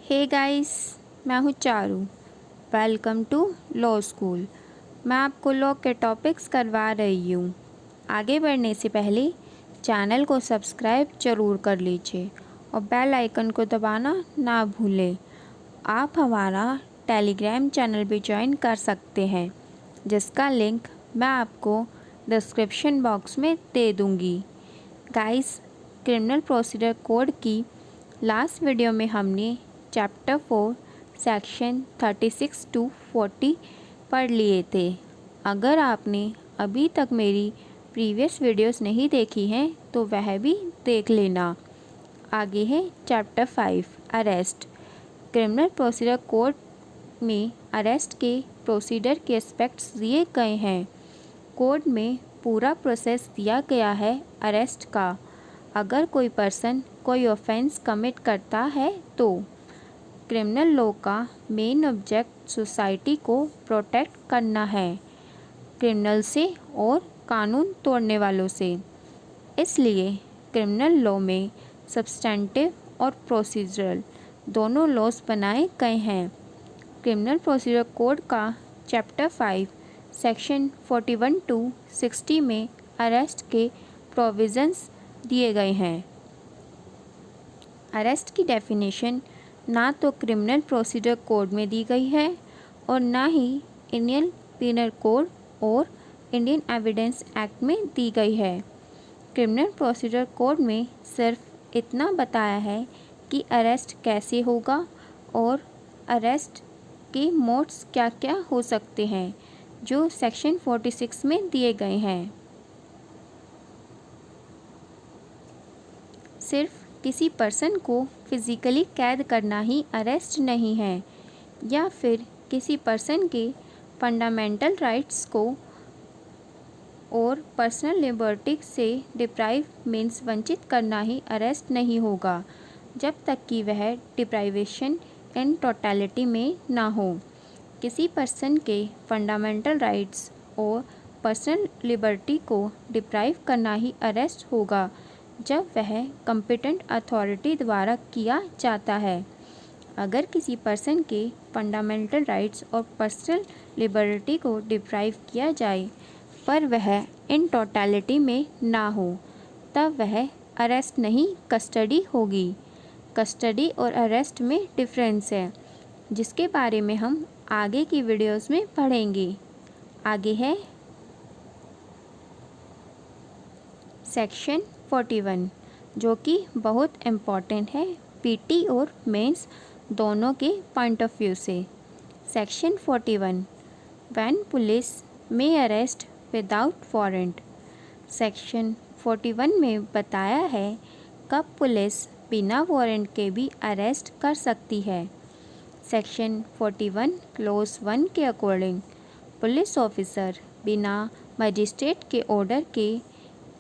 हे guys, मैं हूँ Charu. Welcome to law school. मैं आपको लॉ के टॉपिक्स करवा रही हूँ। आगे बढ़ने से पहले चैनल को सब्सक्राइब ज़रूर कर लीजिए और बेल आइकन को दबाना ना भूलें। आप हमारा टेलीग्राम चैनल भी ज्वाइन कर सकते हैं, जिसका लिंक मैं आपको डिस्क्रिप्शन बॉक्स में दे दूँगी। गाइस, क्रिमिनल प्रोसीजर कोड की लास्ट वीडियो में हमने चैप्टर 4 सेक्शन 36 टू 40 पढ़ लिए थे। अगर आपने अभी तक मेरी प्रीवियस वीडियोस नहीं देखी हैं तो वह भी देख लेना। आगे है chapter 5 arrest. Criminal procedure code में अरेस्ट के प्रोसीजर के एस्पेक्ट्स दिए गए हैं। कोड में पूरा प्रोसेस दिया गया है अरेस्ट का। अगर कोई पर्सन कोई ऑफेंस कमिट करता है तो क्रिमिनल लॉ का मेन ऑब्जेक्ट सोसाइटी को प्रोटेक्ट करना है क्रिमिनल से और कानून तोड़ने वालों से। इसलिए क्रिमिनल लॉ में सब्सटेंटिव और प्रोसीजरल दोनों लॉज बनाए गए हैं। क्रिमिनल प्रोसीजर कोड का चैप्टर 5 सेक्शन 41 टू 60 में अरेस्ट के प्रोविज़न्स दिए गए हैं। अरेस्ट की डेफिनेशन ना तो क्रिमिनल प्रोसीजर कोड में दी गई है और ना ही इंडियन पीनल कोड और इंडियन एविडेंस एक्ट में दी गई है। क्रिमिनल प्रोसीजर कोड में सिर्फ इतना बताया है कि अरेस्ट कैसे होगा और अरेस्ट के मोड्स क्या क्या हो सकते हैं, जो सेक्शन 46 में दिए गए हैं। सिर्फ किसी पर्सन को फिज़िकली कैद करना ही अरेस्ट नहीं है, या फिर किसी पर्सन के फंडामेंटल राइट्स को और पर्सनल लिबर्टी से डिप्राइव मीन्स वंचित करना ही अरेस्ट नहीं होगा, जब तक कि वह डिप्राइवेशन इन टोटलिटी में ना हो। किसी पर्सन के फंडामेंटल राइट्स और पर्सनल लिबर्टी को डिप्राइव करना ही अरेस्ट होगा जब वह कॉम्पिटेंट अथॉरिटी द्वारा किया जाता है। अगर किसी पर्सन के फंडामेंटल राइट्स और पर्सनल लिबर्टी को डिप्राइव किया जाए पर वह इन टोटलिटी में ना हो, तब वह अरेस्ट नहीं कस्टडी होगी। कस्टडी और अरेस्ट में डिफरेंस है, जिसके बारे में हम आगे की वीडियोस में पढ़ेंगे। आगे है सेक्शन 41, जो कि बहुत इम्पॉर्टेंट है पीटी और मेंस दोनों के पॉइंट ऑफ व्यू से। Section 41 when police may arrest without warrant. Section 41 में बताया है कब पुलिस बिना वारंट के भी अरेस्ट कर सकती है। सेक्शन 41 क्लॉज 1 के अकॉर्डिंग पुलिस ऑफिसर बिना मजिस्ट्रेट के ऑर्डर के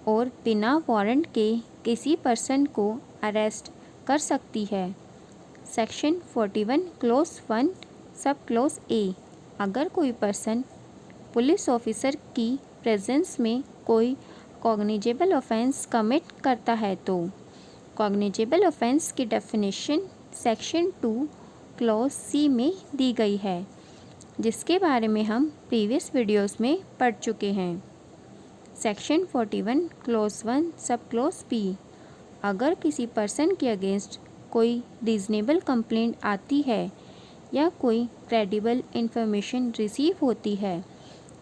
और बिना वारंट के किसी पर्सन को अरेस्ट कर सकती है। Section 41 clause 1 sub clause A, अगर कोई पर्सन पुलिस ऑफिसर की प्रेजेंस में कोई कॉग्निजेबल ऑफेंस कमिट करता है तो कॉग्निजेबल ऑफेंस की डेफिनेशन सेक्शन 2 क्लॉज सी में दी गई है, जिसके बारे में हम प्रीवियस वीडियोस में पढ़ चुके हैं। Section 41 clause 1 sub clause B, अगर किसी पर्सन के अगेंस्ट कोई रीज़नेबल कंप्लेंट आती है या कोई क्रेडिबल इंफॉर्मेशन रिसीव होती है।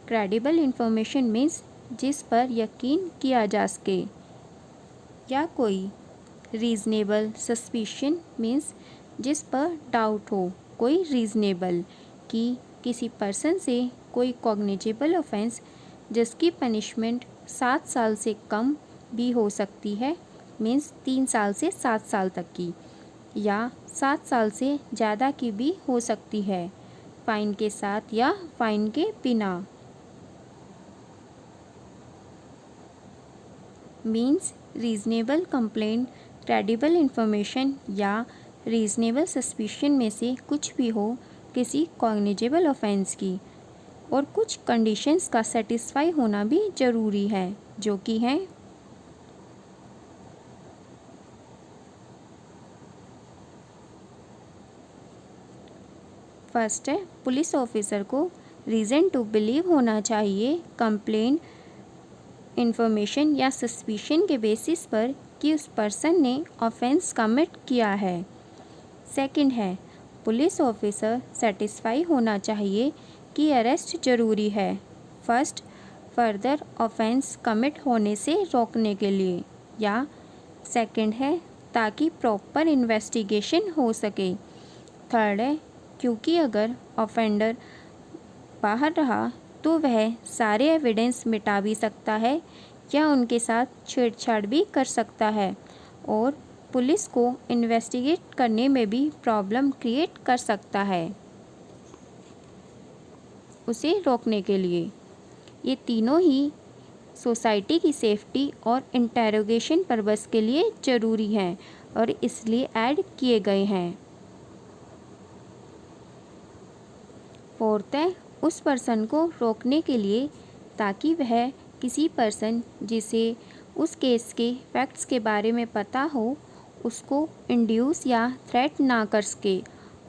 क्रेडिबल इंफॉर्मेशन मीन्स जिस पर यकीन किया जा सके, या कोई रीज़नेबल सस्पिशन मीन्स जिस पर डाउट हो, कोई रीज़नेबल कि किसी पर्सन से कोई कॉग्निजेबल ऑफेंस जिसकी पनिशमेंट 7 साल से कम भी हो सकती है, मीन्स 3 साल से 7 साल तक की, या 7 साल से ज़्यादा की भी हो सकती है, फ़ाइन के साथ या फ़ाइन के बिना। Means reasonable complaint, credible information या रीज़नेबल सस्पिशन में से कुछ भी हो किसी कॉग्निजेबल ऑफेंस की, और कुछ कंडीशंस का सेटिस्फाई होना भी ज़रूरी है, जो कि हैं फर्स्ट है, पुलिस ऑफिसर को रीज़न टू बिलीव होना चाहिए कंप्लेंट, इंफॉर्मेशन या सस्पिशन के बेसिस पर कि उस पर्सन ने ऑफेंस कमिट किया है। सेकंड है, पुलिस ऑफिसर सेटिस्फाई होना चाहिए कि अरेस्ट ज़रूरी है। फर्स्ट, फर्दर ऑफेंस कमिट होने से रोकने के लिए, या सेकंड है ताकि प्रॉपर इन्वेस्टिगेशन हो सके। थर्ड है क्योंकि अगर ऑफेंडर बाहर रहा तो वह सारे एविडेंस मिटा भी सकता है या उनके साथ छेड़छाड़ भी कर सकता है और पुलिस को इन्वेस्टिगेट करने में भी प्रॉब्लम क्रिएट कर सकता है उसे रोकने के लिए। ये तीनों ही सोसाइटी की सेफ्टी और इंटेरोगेशन पर्पस के लिए ज़रूरी हैं और इसलिए ऐड किए गए हैं। फोर्थ है, उस पर्सन को रोकने के लिए ताकि वह किसी पर्सन जिसे उस केस के फैक्ट्स के बारे में पता हो उसको इंड्यूस या थ्रेट ना कर सके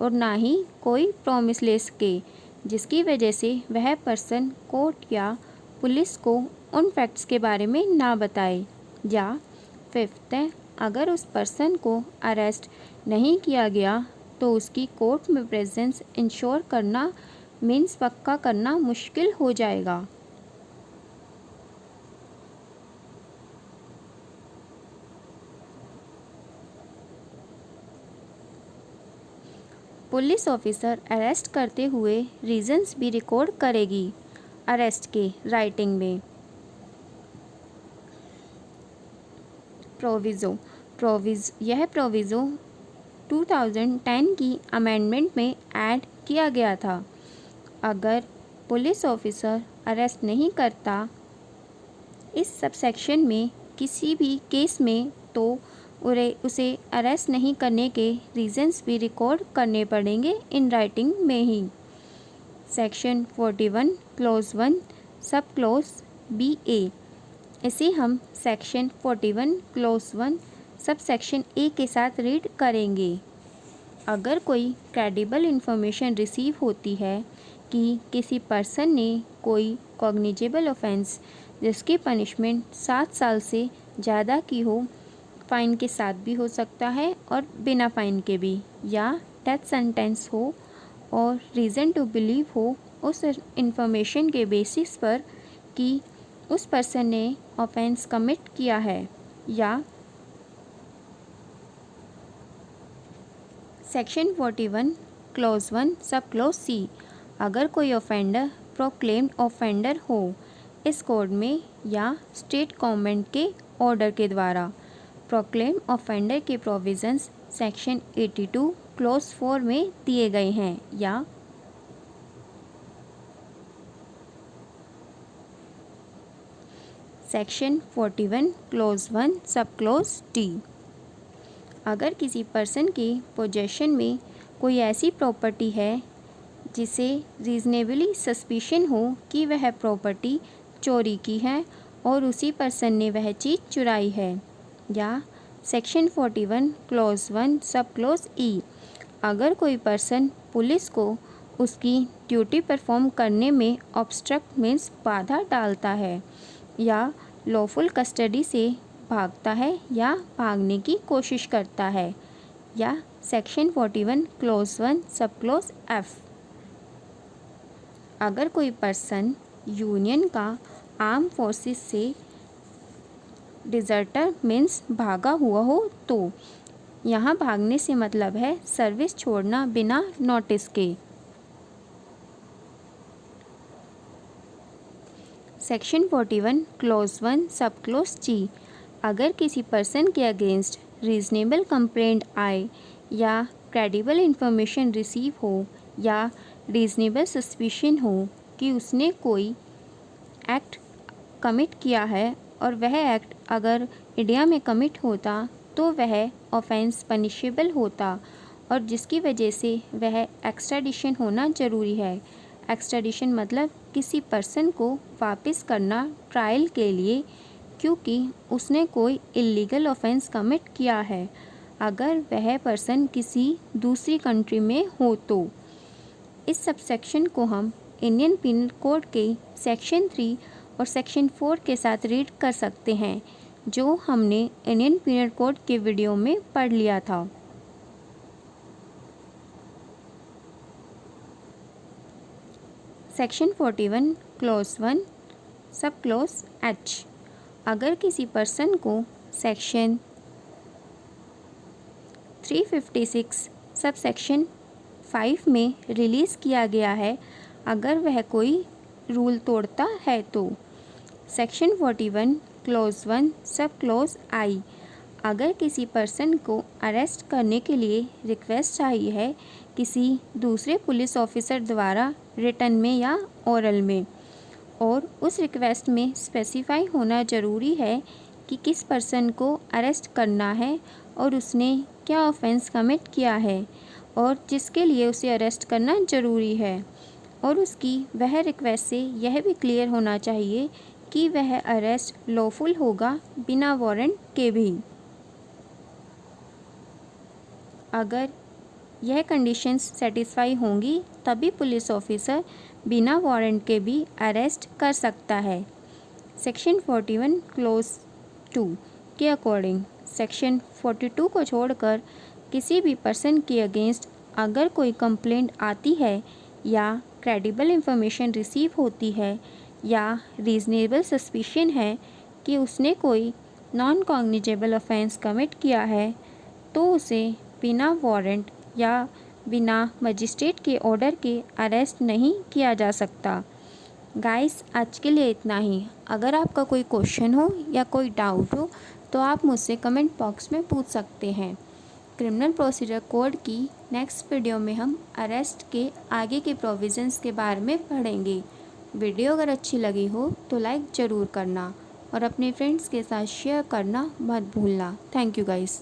और ना ही कोई प्रॉमिस ले सके जिसकी वजह से वह पर्सन कोर्ट या पुलिस को उन फैक्ट्स के बारे में ना बताए। या फिफ्थ है, अगर उस पर्सन को अरेस्ट नहीं किया गया तो उसकी कोर्ट में प्रेजेंस इंश्योर करना मीन्स पक्का करना मुश्किल हो जाएगा। पुलिस ऑफिसर अरेस्ट करते हुए रीजंस भी रिकॉर्ड करेगी अरेस्ट के राइटिंग में। यह प्रोविज़ो 2010 की अमेंडमेंट में ऐड किया गया था। अगर पुलिस ऑफिसर अरेस्ट नहीं करता इस सबसेक्शन में किसी भी केस में तो उसे अरेस्ट नहीं करने के रीजंस भी रिकॉर्ड करने पड़ेंगे इन राइटिंग में ही। Section 41 clause 1 sub clause BA, इसे हम section 41 clause 1 sub section A के साथ रीड करेंगे। अगर कोई क्रेडिबल इंफॉर्मेशन रिसीव होती है कि किसी पर्सन ने कोई कॉग्निजेबल ऑफेंस जिसकी पनिशमेंट 7 साल से ज़्यादा की हो, फ़ाइन के साथ भी हो सकता है और बिना फ़ाइन के भी, या डेथ सेंटेंस हो और रीज़न टू बिलीव हो उस इंफॉर्मेशन के बेसिस पर कि उस पर्सन ने ऑफेंस कमिट किया है। या section 41 clause 1 sub clause C, अगर कोई ऑफेंडर प्रोक्लेम्ड ऑफेंडर हो इस कोड में या स्टेट गवर्नमेंट के ऑर्डर के द्वारा। प्रोक्लेम ऑफेंडर के प्रोविजंस सेक्शन 82 क्लॉज 4 में दिए गए हैं। या section 41 clause 1 sub clause D, अगर किसी पर्सन के पोजेशन में कोई ऐसी प्रॉपर्टी है जिसे रीजनेबली सस्पिशन हो कि वह प्रॉपर्टी चोरी की है और उसी पर्सन ने वह चीज़ चुराई है। या section 41 clause 1 sub clause E, अगर कोई पर्सन पुलिस को उसकी ड्यूटी परफॉर्म करने में ऑब्स्ट्रक्ट मीन्स बाधा डालता है या लॉफुल कस्टडी से भागता है या भागने की कोशिश करता है। या section 41 clause 1 sub clause F, अगर कोई पर्सन यूनियन का आर्म फोर्सेस से डिज़र्टर मीन्स भागा हुआ हो तो यहाँ भागने से मतलब है सर्विस छोड़ना बिना नोटिस के। Section 41 clause 1 sub clause G, अगर किसी पर्सन के अगेंस्ट रीजनेबल कंप्लेंट आए या क्रेडिबल इंफॉर्मेशन रिसीव हो या रीजनेबल सस्पिशन हो कि उसने कोई एक्ट कमिट किया है और वह एक्ट अगर इंडिया में कमिट होता तो वह ऑफेंस पनिशेबल होता और जिसकी वजह से वह एक्स्ट्राडिशन होना ज़रूरी है। एक्स्ट्राडिशन मतलब किसी पर्सन को वापस करना ट्रायल के लिए क्योंकि उसने कोई इलीगल ऑफेंस कमिट किया है, अगर वह पर्सन किसी दूसरी कंट्री में हो तो। इस सबसेक्शन को हम इंडियन पिनल कोड के सेक्शन 3 और सेक्शन 4 के साथ रीड कर सकते हैं, जो हमने इंडियन पिनल कोड के वीडियो में पढ़ लिया था। Section 41 clause 1 sub clause H. अगर किसी पर्सन को सेक्शन 356 सब सेक्शन 5 में रिलीज़ किया गया है, अगर वह कोई रूल तोड़ता है तो। सेक्शन 41 क्लॉज 1 सब क्लॉज आई। अगर किसी पर्सन को अरेस्ट करने के लिए रिक्वेस्ट चाहिए है किसी दूसरे पुलिस ऑफिसर द्वारा रिटन में या ओरल में, और उस रिक्वेस्ट में स्पेसिफाई होना ज़रूरी है कि किस पर्सन को अरेस्ट करना है और उसने क्या ऑफेंस कमिट किया है और जिसके लिए उसे अरेस्ट करना ज़रूरी है, और उसकी वह रिक्वेस्ट से यह भी क्लियर होना चाहिए कि वह अरेस्ट लॉफुल होगा बिना वारंट के भी। अगर यह कंडीशंस सेटिस्फाई होंगी तभी पुलिस ऑफिसर बिना वारंट के भी अरेस्ट कर सकता है। सेक्शन 41 क्लॉज 2 के अकॉर्डिंग सेक्शन 42 को छोड़कर किसी भी पर्सन के अगेंस्ट अगर कोई कंप्लेंट आती है या क्रेडिबल इंफॉर्मेशन रिसीव होती है या रीज़नेबल सस्पिशन है कि उसने कोई नॉन कॉग्निजेबल ऑफेंस कमिट किया है, तो उसे बिना वारंट या बिना मजिस्ट्रेट के ऑर्डर के अरेस्ट नहीं किया जा सकता। गाइस, आज के लिए इतना ही। अगर आपका कोई क्वेश्चन हो या कोई डाउट हो तो आप मुझसे कमेंट बॉक्स में पूछ सकते हैं। क्रिमिनल प्रोसीजर कोड की नेक्स्ट वीडियो में हम अरेस्ट के आगे के प्रोविजंस के बारे में पढ़ेंगे। वीडियो अगर अच्छी लगी हो तो लाइक ज़रूर करना और अपने फ्रेंड्स के साथ शेयर करना मत भूलना। Thank you guys.